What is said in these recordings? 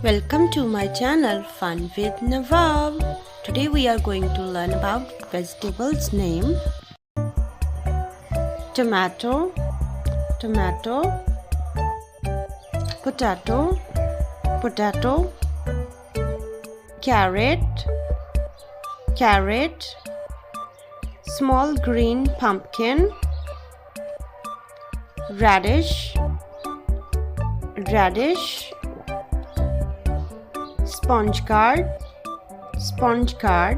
Welcome to my channel Fun with Nawab. Today we are going to learn about vegetables name tomato, tomato, potato, potato, carrot, carrot, small green pumpkin, radish, radish, sponge gourd, sponge gourd,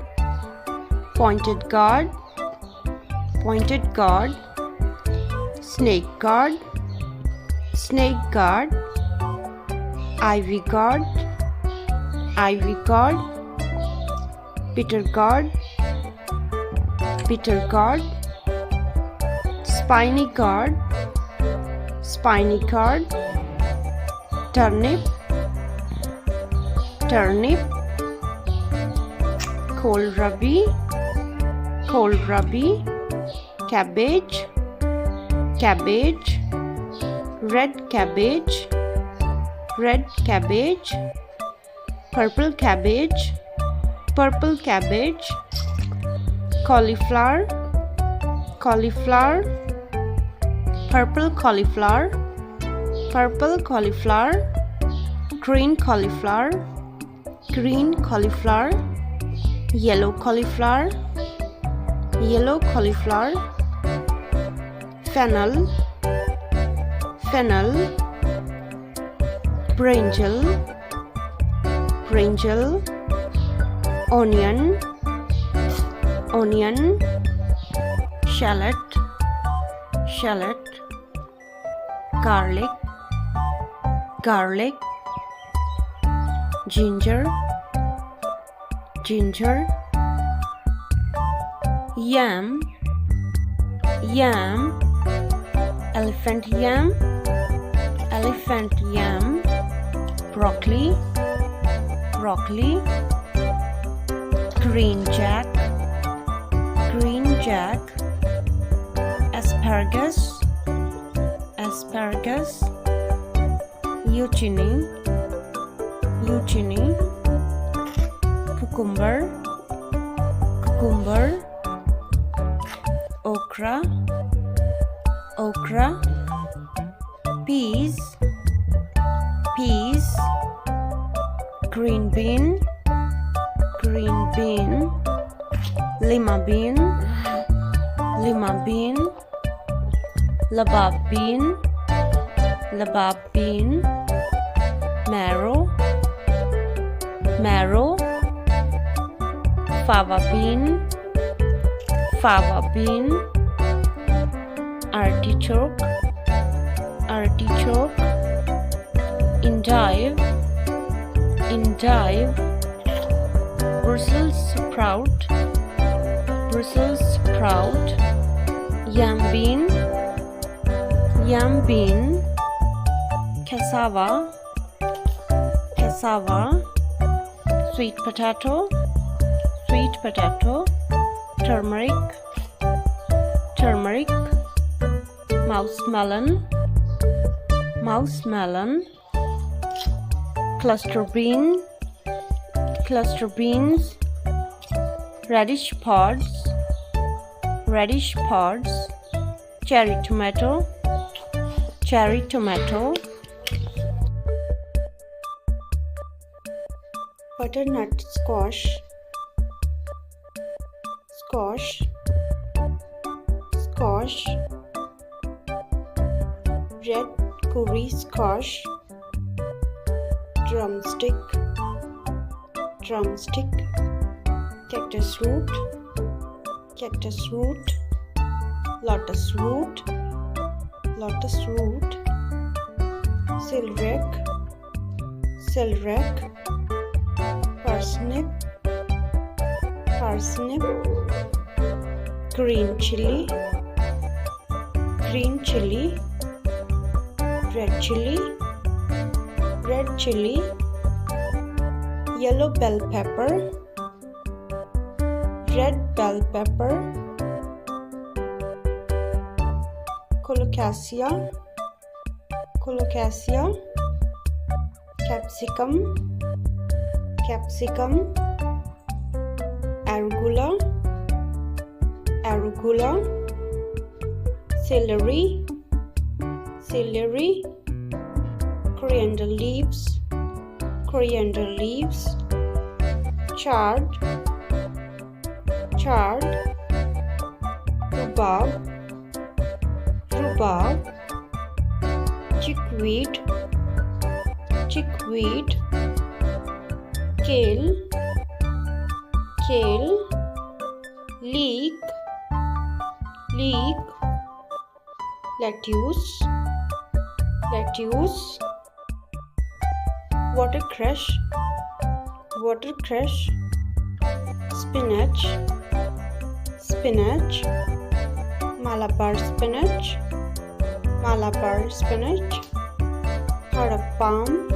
pointed gourd, pointed gourd, snake gourd, snake gourd, ivy gourd, ivy gourd, bitter gourd, bitter gourd, spiny gourd, spiny gourd, turnip, turnip, kohlrabi, kohlrabi, cabbage, cabbage, red cabbage, red cabbage, purple cabbage, purple cabbage, cauliflower, cauliflower, purple cauliflower, purple cauliflower, green cauliflower, green cauliflower, yellow cauliflower, yellow cauliflower, fennel, fennel, brinjal, brinjal, onion, onion, shallot, shallot, garlic, garlic, ginger, ginger, yam, yam, elephant yam, elephant yam, broccoli, broccoli, green jack, green jack, asparagus, asparagus, zucchini, zucchini, cucumber, cucumber, okra, okra, peas, peas, green bean, green bean, lima bean, lima bean, labab bean, labab bean, marrow, marrow, fava bean, fava bean, artichoke, artichoke, endive, endive, Brussels sprout, Brussels sprout, yam bean, yam bean, cassava, cassava, sweet potato, sweet potato, turmeric, turmeric, mouse melon, mouse melon, cluster bean, cluster beans, radish pods, radish pods, cherry tomato, cherry tomato, butternut squash, squash, squash, red curry squash, drumstick, drumstick, cactus root, cactus root, lotus root, lotus root, celery, celery, parsnip, parsnip, green chili, green chili, red chili, red chili, yellow bell pepper, red bell pepper, colocasia, colocasia, capsicum, capsicum, arugula, arugula, celery, celery, coriander leaves, coriander leaves, chard, chard, rhubarb, rhubarb, chickweed, chickweed, kale, kale, leek, leek, lettuce, lettuce, watercress, watercress, spinach, spinach, Malabar spinach, Malabar spinach, heart of palm,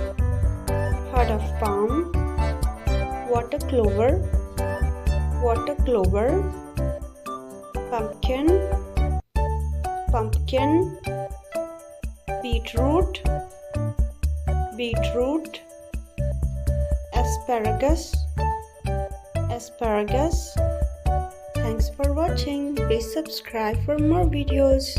heart of palm, water clover, water clover, pumpkin, pumpkin, beetroot, beetroot, asparagus, asparagus. Thanks for watching. Please subscribe for more videos.